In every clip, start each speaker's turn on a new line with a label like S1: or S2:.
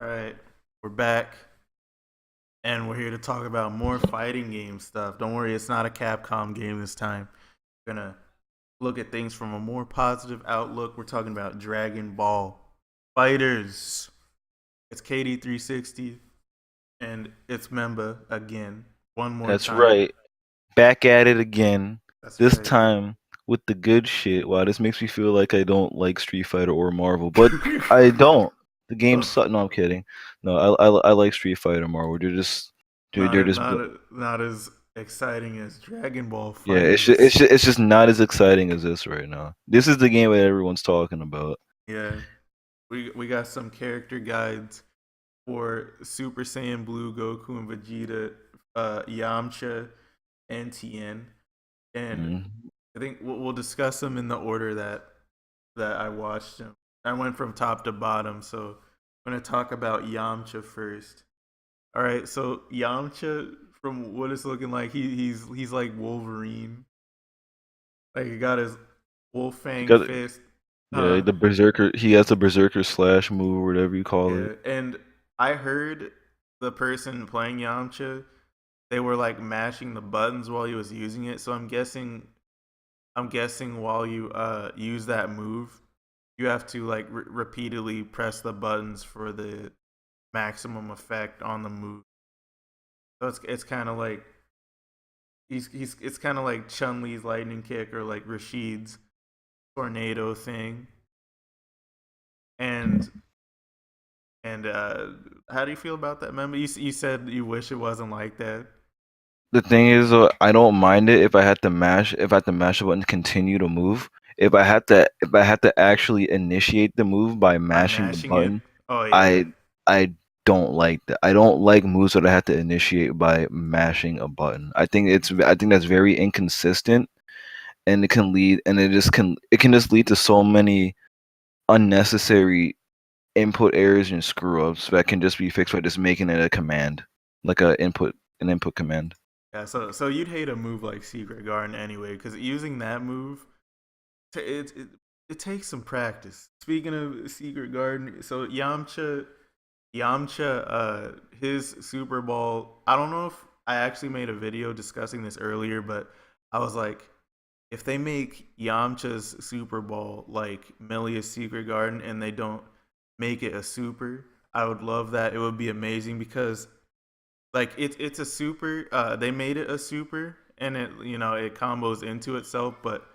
S1: All right, we're back, and we're here to talk about more fighting game stuff. Don't worry, it's not a Capcom game this time. We're gonna look at things from a more positive outlook. We're talking about Dragon Ball Fighters. It's KD360, and it's Memba again, one more
S2: That's
S1: time.
S2: right. Back at it again.
S1: That's
S2: This
S1: right.
S2: time with the good shit. Wow, this makes me feel like I don't like Street Fighter or Marvel, but I don't. The games
S1: Oh,
S2: suck. No, I'm kidding. No, I like Street Fighter and Marvel. They're
S1: not
S2: just
S1: not as exciting as Dragon Ball
S2: yeah.
S1: Fighters.
S2: It's just not as exciting as this right now. This is the game that everyone's talking about.
S1: Yeah, we got some character guides for Super Saiyan Blue Goku and Vegeta, Yamcha, and TIen. And
S2: Mm.
S1: I think we'll discuss them in the order that I watched them. I went from top to bottom, so I'm gonna talk about Yamcha first. All right, so Yamcha, from what it's looking like, he's like Wolverine. Like he got his wolf
S2: He
S1: fang
S2: got
S1: fist.
S2: yeah
S1: Huh?
S2: the Berserker. He has the Berserker slash move or whatever you call it.
S1: Yeah, and I heard the person playing Yamcha, they were like mashing the buttons while he was using it. So I'm guessing while you use that move, you have to like repeatedly press the buttons for the maximum effect on the move. So it's kind of like he's it's kind of like Chun Li's lightning kick or like Rashid's tornado thing. And and how do you feel about that? Remember, you said you wish it wasn't like that.
S2: The thing is, I don't mind it if I had to mash a button to continue to move. If I had to actually initiate the move by
S1: By
S2: mashing the
S1: mashing it.
S2: button,
S1: Oh yeah.
S2: I I don't like that. I don't like moves that I have to initiate by mashing a button. I think that's very inconsistent, and it can just lead to so many unnecessary input errors and screw ups that can just be fixed by just making it a command, like an input command.
S1: Yeah, so you'd hate a move like Secret Garden anyway, because using that move, it takes some practice. Speaking of Secret Garden, so Yamcha, his Super Ball. I don't know if I actually made a video discussing this earlier, but I was like, if they make Yamcha's Super Ball like Millia's Secret Garden and they don't make it a super, I would love that. It would be amazing because like it's a super. They made it a super, and it combos into itself. But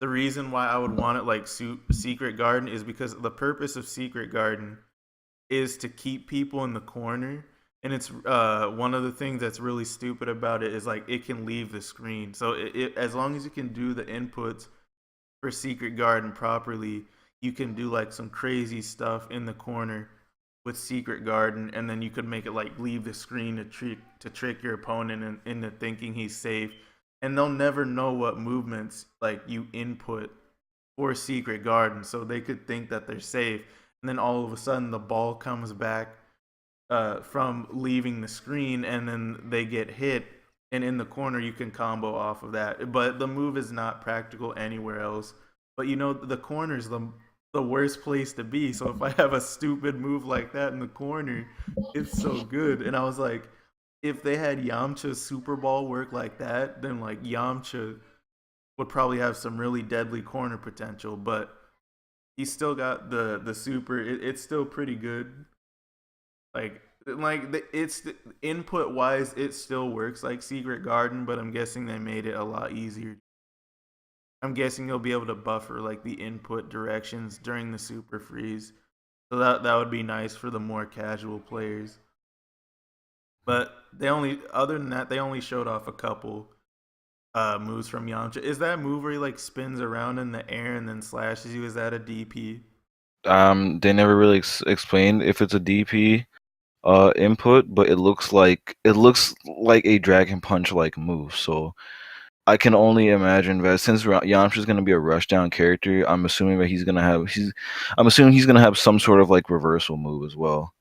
S1: the reason why I would want it like Secret Garden is because the purpose of Secret Garden is to keep people in the corner. And it's one of the things that's really stupid about it is like it can leave the screen. So as long as you can do the inputs for Secret Garden properly, you can do like some crazy stuff in the corner with Secret Garden, and then you could make it like leave the screen to trick your opponent into thinking he's safe, and they'll never know what movements like you input for Secret Garden, so they could think that they're safe, and then all of a sudden the ball comes back from leaving the screen, and then they get hit, and in the corner you can combo off of that. But the move is not practical anywhere else. But the corner is the worst place to be. So if I have a stupid move like that in the corner, it's so good. And I was like, if they had Yamcha's Super Ball work like that, then like Yamcha would probably have some really deadly corner potential. But he's still got the super. It's still pretty good. It's input wise, it still works like Secret Garden, but I'm guessing they made it a lot easier. I'm guessing you'll be able to buffer like the input directions during the super freeze, so that would be nice for the more casual players. But other than that, they only showed off a couple moves from Yamcha. Is that move where he like spins around in the air and then slashes you? Is that a DP?
S2: They never really explained if it's a DP input, but it looks like a Dragon Punch like move. So I can only imagine that since Yamcha's gonna be a rushdown character, I'm assuming he's gonna have some sort of like reversal move as well.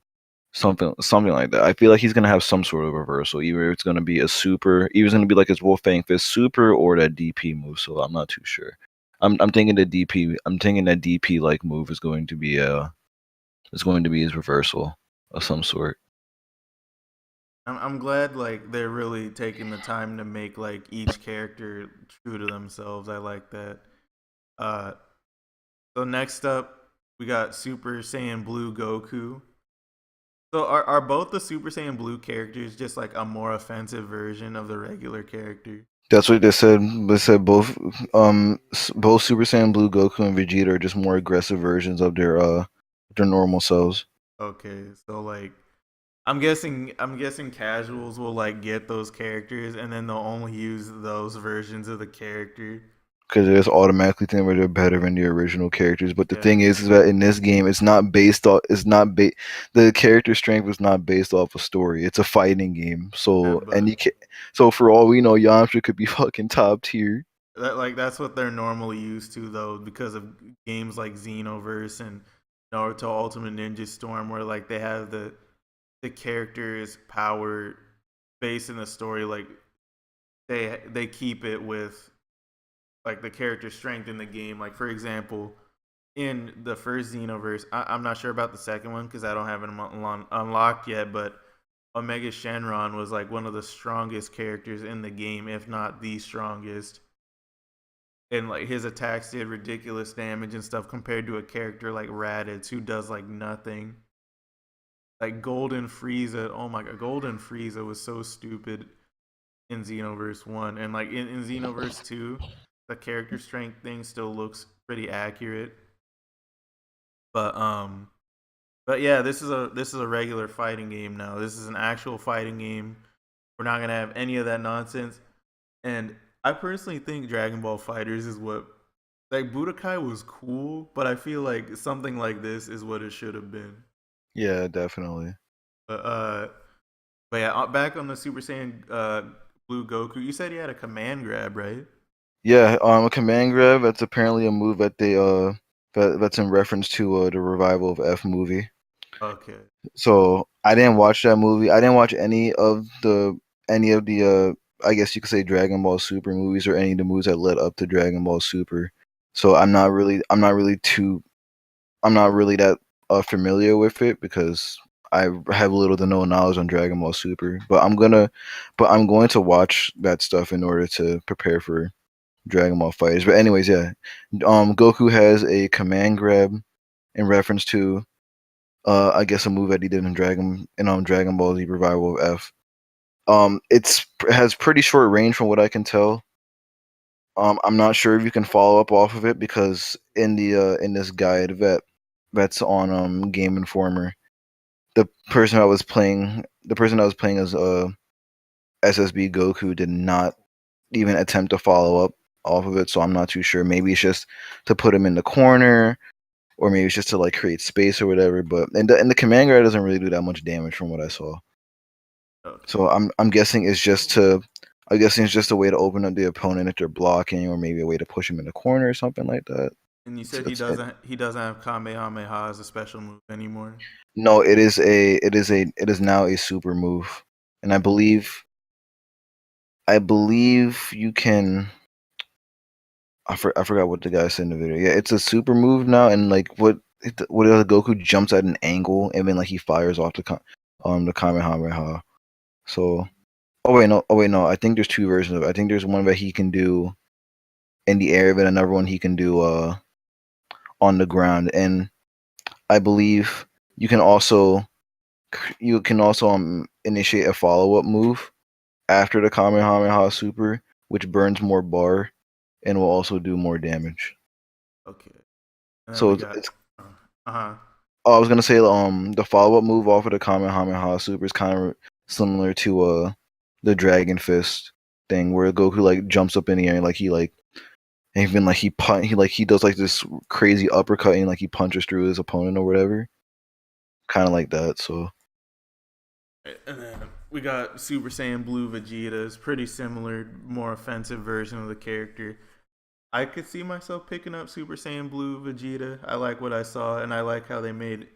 S2: Something like that. I feel like he's gonna have some sort of reversal. Either it's gonna be a super, either it's gonna be like his Wolfang Fist super or that DP move. So I'm not too sure. I'm thinking the DP. I'm thinking that DP like move is going to be his reversal. of some sort.
S1: I'm glad like they're really taking the time to make like each character true to themselves. I like that. Uh, so next up, we got Super Saiyan Blue Goku. So are both the Super Saiyan Blue characters just like a more offensive version of the regular character?
S2: That's what they said. They said both Super Saiyan Blue Goku and Vegeta are just more aggressive versions of their normal selves.
S1: Okay, so like I'm guessing casuals will like get those characters and then they'll only use those versions of the character.
S2: Because they just automatically think that they're better than the original characters. But the
S1: Yeah,
S2: thing is that in this game, the character strength is not based off a story. It's a fighting game.
S1: yeah,
S2: So
S1: but
S2: so for all we know, Yamcha could be fucking top tier.
S1: that's what they're normally used to though because of games like Xenoverse and Naruto Ultimate Ninja Storm where like they have the characters power based in the story like they keep it with like the character strength in the game. Like for example, in the first Xenoverse, I'm not sure about the second one because I don't have it unlocked yet. But Omega Shenron was like one of the strongest characters in the game, if not the strongest. And like his attacks did ridiculous damage and stuff compared to a character like Raditz who does like nothing. Like Golden Frieza, oh my god, Golden Frieza was so stupid in Xenoverse 1. And like in Xenoverse 2, the character strength thing still looks pretty accurate. But yeah, this is a regular fighting game now. This is an actual fighting game. We're not gonna have any of that nonsense. And I personally think Dragon Ball Fighters is what like Budokai was cool, but I feel like something like this is what it should have been.
S2: Yeah, definitely.
S1: But but yeah, back on the Super Saiyan Blue Goku, you said he had a command grab, right?
S2: Yeah, a command grab. That's apparently a move that that's in reference to the revival of F movie.
S1: Okay.
S2: So I didn't watch that movie. I didn't watch any of the I guess you could say Dragon Ball Super movies or any of the movies that led up to Dragon Ball Super. So I'm not really that familiar with it because I have little to no knowledge on Dragon Ball Super. I'm going to watch that stuff in order to prepare for Dragon Ball Fighters. But anyways, yeah, Goku has a command grab in reference to I guess a move that he did in Dragon Ball Z Revival of F. It has pretty short range from what I can tell. I'm not sure if you can follow up off of it because in this guide that's on Game Informer, the person that was playing as SSB Goku did not even attempt to follow up off of it. So I'm not too sure. Maybe it's just to put him in the corner, or maybe it's just to like create space or whatever. But and the command guard doesn't really do that much damage from what I saw.
S1: Okay.
S2: So I'm guessing it's just to I guess it's just a way to open up the opponent if they're blocking, or maybe a way to push him in the corner or something like that.
S1: And you
S2: So
S1: said
S2: that's
S1: he doesn't have Kamehameha as a special move anymore.
S2: no, it is now a super move, and I believe you can. I forgot what the guy said in the video. Yeah, it's a super move now, and like what Goku jumps at an angle, and then like he fires off the Kamehameha. So oh wait no, I think there's two versions of it. I think there's one that he can do in the air, but another one he can do on the ground, and I believe you can also initiate a follow up move after the Kamehameha super, which burns more bar and will also do more damage.
S1: Okay. And then
S2: So
S1: we
S2: it's,
S1: got
S2: it's
S1: uh huh.
S2: I was gonna say the follow up move off of the Kamehameha super is kind of similar to the Dragon Fist thing where Goku like jumps up in the air and like even like he does like this crazy uppercut and like he punches through his opponent or whatever, kind of like that. So
S1: And then we got Super Saiyan Blue Vegeta. It's pretty similar, more offensive version of the character. I could see myself picking up Super Saiyan Blue Vegeta. I like what I saw, and I like how they made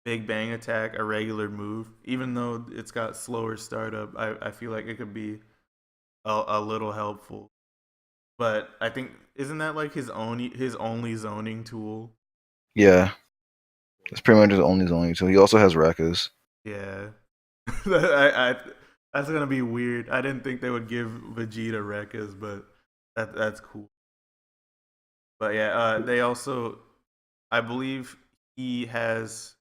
S1: Big Bang Attack a regular move. Even though it's got slower startup, I feel like it could be a little helpful. But I think isn't that like his only zoning tool?
S2: yeah, it's pretty much his only zoning. So he also has Rekkas.
S1: Yeah, I that's gonna be weird. I didn't think they would give Vegeta Rekkas, but that's cool. But yeah, they also, I believe he has.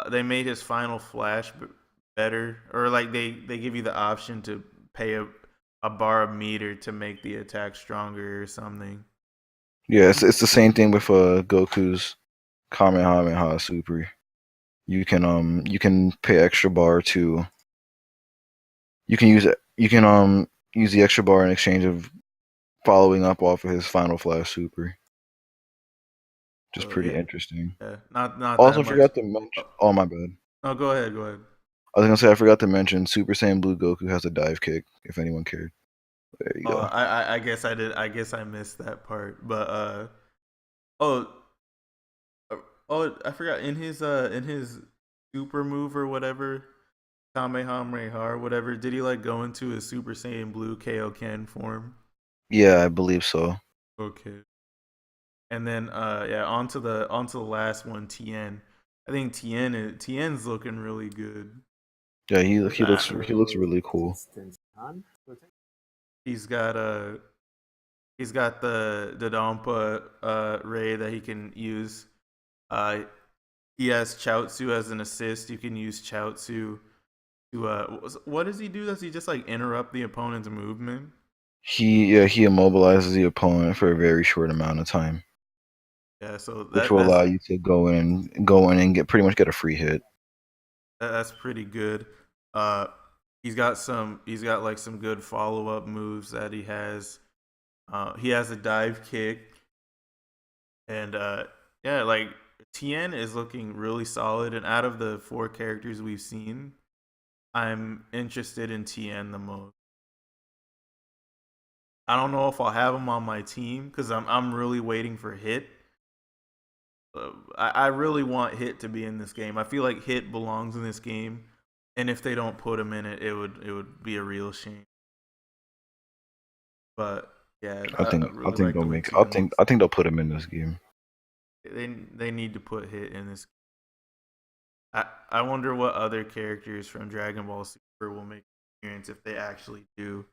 S1: They made his final flash better, or like they give you the option to pay a bar of meter to make the attack stronger or something.
S2: Yeah, it's the same thing with Goku's Kamehameha Super. You can pay extra bar to you can use the extra bar in exchange of following up off of his final flash super. Just
S1: So
S2: pretty
S1: yeah,
S2: interesting.
S1: yeah, not that
S2: Also
S1: much.
S2: forgot to mention.
S1: Oh,
S2: Oh my bad.
S1: no, go ahead, go ahead.
S2: I was gonna say I forgot to mention Super Saiyan Blue Goku has a dive kick. If anyone cared, there you go.
S1: I guess I did. I guess I missed that part. But oh oh, I forgot in his super move or whatever, Kamehameha or whatever. Did he like go into his Super Saiyan Blue Kaioken form?
S2: Yeah, I believe so.
S1: Okay. And then yeah, onto the last one, TIen. I think TIen's looking really good.
S2: Yeah,
S1: Uh,
S2: he looks really cool.
S1: he's got he's got the Dompa ray that he can use. Uh, he has Chaozu as an assist. You can use Chaozu to what does he do? Does he just like interrupt the opponent's movement?
S2: He immobilizes the opponent for a very short amount of time,
S1: Yeah, so
S2: which will allow you to go in and get pretty much get a free hit.
S1: that's pretty good. He's got like some good follow up moves that he has. He has a dive kick, and yeah, like Tien is looking really solid. And out of the four characters we've seen, I'm interested in Tien the most. I don't know if I'll have him on my team because I'm really waiting for Hit. I really want Hit to be in this game. I feel like Hit belongs in this game, and if they don't put him in it, it would be a real shame. But yeah, I
S2: I
S1: really
S2: think
S1: like
S2: they'll
S1: the way
S2: make.
S1: Tien looks.
S2: I think they'll put him in this game.
S1: They need to put Hit in this. I wonder what other characters from Dragon Ball Super will make an appearance if they actually do.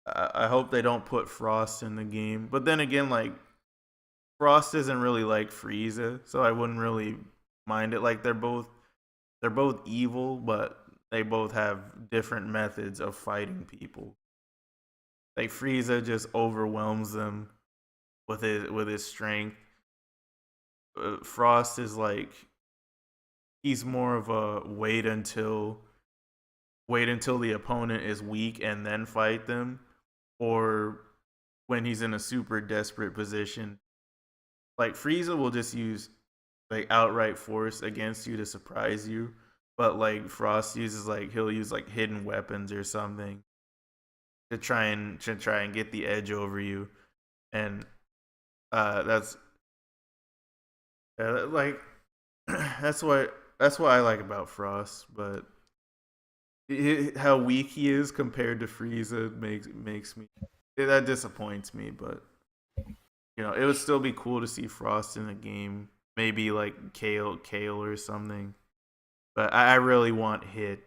S1: I hope they don't put Frost in the game. But then again, like Frost isn't really like Frieza, so I wouldn't really mind it. Like they're both evil, but they both have different methods of fighting people. Like Frieza just overwhelms them with his strength. Frost is like he's more of a wait until the opponent is weak and then fight them, or when he's in a super desperate position. Like Frieza will just use like outright force against you to surprise you, but like Frost uses like he'll use like hidden weapons or something to try and get the edge over you, and that's like that's what I like about Frost, but how weak he is compared to Frieza makes me that disappoints me. But you know, it would still be cool to see Frost in a game, maybe like Kale or something. But I really want Hit.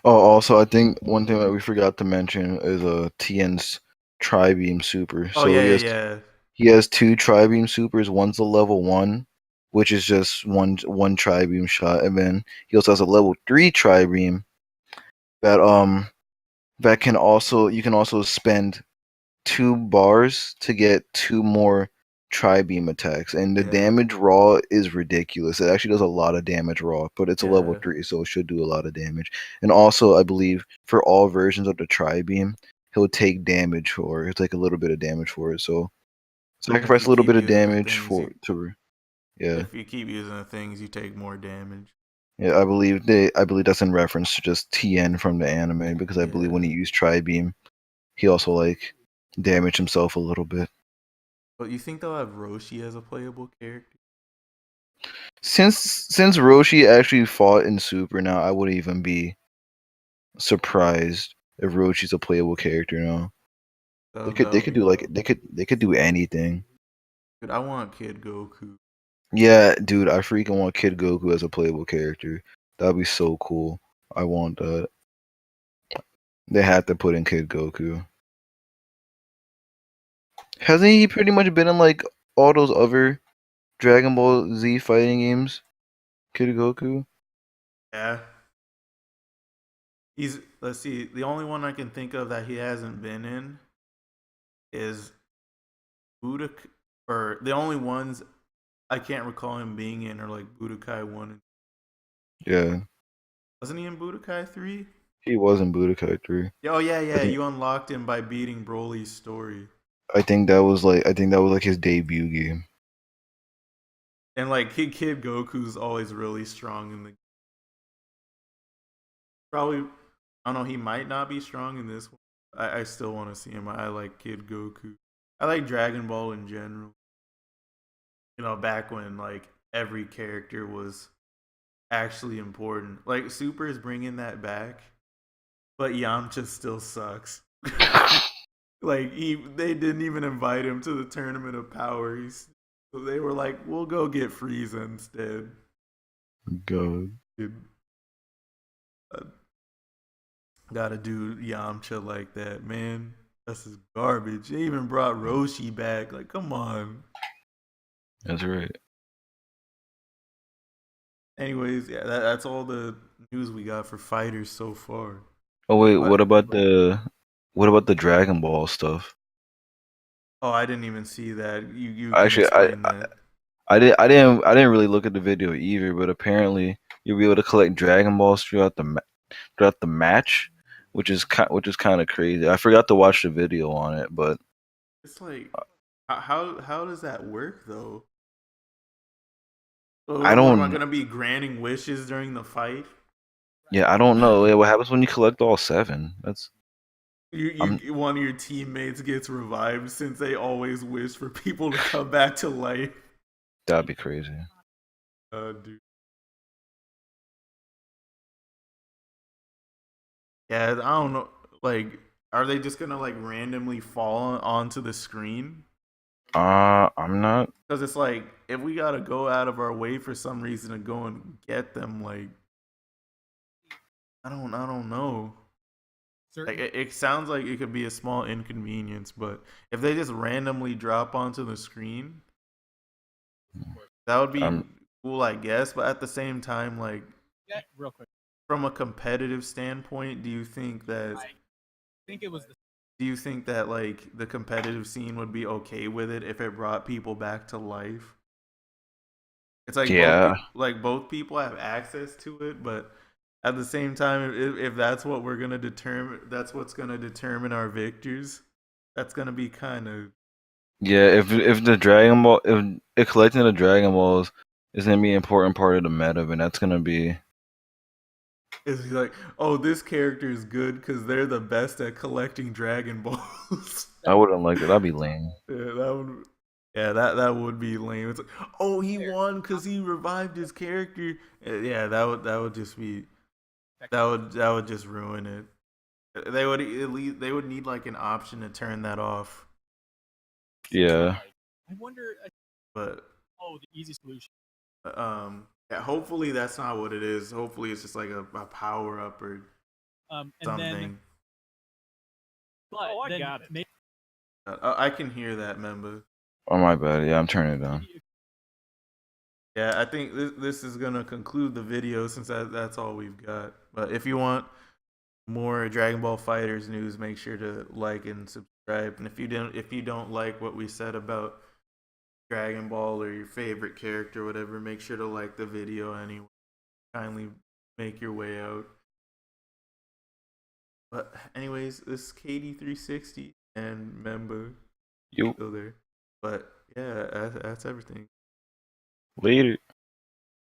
S2: Oh, also, I think one thing that we forgot to mention is Tien's Tri-Beam Super.
S1: Oh
S2: So
S1: yeah, yeah, yeah.
S2: he has two Tri-Beam Supers. One's a level 1, which is just one Tri-Beam shot, and then he also has a level 3 Tri-Beam that that can also you can also spend 2 bars to get 2 more Tri-Beam attacks, and the
S1: Yeah,
S2: damage raw is ridiculous. It actually does a lot of damage raw, but it's a level
S1: yeah.
S2: 3, so it should do a lot of damage. And also, I believe for all versions of the Tri-Beam, he'll take damage for he'll take a little bit of damage for it. So
S1: If
S2: sacrifice
S1: you
S2: a little
S1: keep
S2: bit of
S1: using the
S2: damage
S1: things,
S2: for to yeah.
S1: if you keep using the things, you take more damage.
S2: Yeah, I believe that's in reference to just Tien from the anime because I believe when
S1: Yeah.
S2: he used Tri-Beam, he also like damaged himself a little bit.
S1: But you think they'll have Roshi as a playable character?
S2: Since Roshi actually fought in Super now, I wouldn't even be surprised if Roshi's a playable character now.
S1: That would be cool.
S2: They could do anything.
S1: Dude, I want Kid Goku.
S2: Yeah, dude, I freaking want Kid Goku as a playable character. That'd be so cool. I want that. They had to put in Kid Goku. Hasn't he pretty much been in like all those other Dragon Ball Z fighting games? Kid Goku?
S1: Yeah. Let's see, the only one I can think of that he hasn't been in is Budokai, or the only ones I can't recall him being in are like Budokai 1.
S2: Yeah,
S1: Wasn't he in Budokai 3?
S2: he was in Budokai 3.
S1: Oh yeah,
S2: I
S1: yeah.
S2: think
S1: You unlocked him by beating Broly's story,
S2: I think that was like his debut game.
S1: and like Kid Goku's always really strong in the probably. I don't know. He might not be strong in this one. I still want to see him. I like Kid Goku. I like Dragon Ball in general. You know, back when like every character was actually important. Like Super is bringing that back, but Yamcha still sucks. Like they didn't even invite him to the tournament of power. So they were like, "We'll go get Frieza instead."
S2: God.
S1: Dude, uh, gotta do Yamcha like that, man. This is garbage. They even brought Roshi back. Like, come on.
S2: That's right.
S1: Anyways, yeah, that's all the news we got for fighters so far.
S2: Oh wait,
S1: But
S2: what about the Dragon Ball stuff?
S1: oh, I didn't even see that. You can
S2: Actually,
S1: explain that.
S2: I didn't really look at the video either, but apparently you'll be able to collect Dragon Balls throughout the match, which is kind of crazy. I forgot to watch the video on it, but
S1: It's like, how does that work though?
S2: I
S1: What am I
S2: don't.
S1: gonna be granting wishes during the fight?
S2: Yeah, I don't know. Yeah, what happens when you collect all seven? That's I'm
S1: One of your teammates gets revived since they always wish for people to come back to life.
S2: That'd be crazy.
S1: Dude. Yeah, I don't know. Like, are they just gonna like randomly fall onto the screen?
S2: I'm not.
S1: Because it's like if we gotta go out of our way for some reason to go and get them, like I don't know. Like it sounds like it could be a small inconvenience, but if they just randomly drop onto the screen, that would be
S2: I'm.
S1: cool, I guess. But at the same time, like from a competitive standpoint, do you think that like the competitive scene would be okay with it if it brought people back to life? It's like
S2: Yeah.
S1: both people have access to it, but at the same time, if that's what we're gonna determine, that's what's gonna determine our victors. That's gonna be kind of
S2: Yeah. If the if collecting the Dragon Balls is gonna be an important part of the meta, and that's gonna be.
S1: is like, oh, this character is good because they're the best at collecting Dragon Balls.
S2: I wouldn't like that. That'd be lame.
S1: Yeah, that would. Yeah, that would be lame. It's like, oh, he won because he revived his character. Yeah, that would just be that would just ruin it. They would at least they would need like an option to turn that off.
S2: Yeah.
S1: But yeah, hopefully that's not what it is. Hopefully it's just like a power up or something. I can hear that, Memba.
S2: Oh my bad. Yeah, I'm turning it down.
S1: Yeah, I think this is gonna conclude the video since that's all we've got. But if you want more Dragon Ball Fighters news, make sure to like and subscribe. And if you don't like what we said about Dragon Ball or your favorite character, or whatever, make sure to like the video anyway. Kindly make your way out. But anyways, this is KD360 and Memba
S2: You
S1: still there. But yeah, that's everything.
S2: later.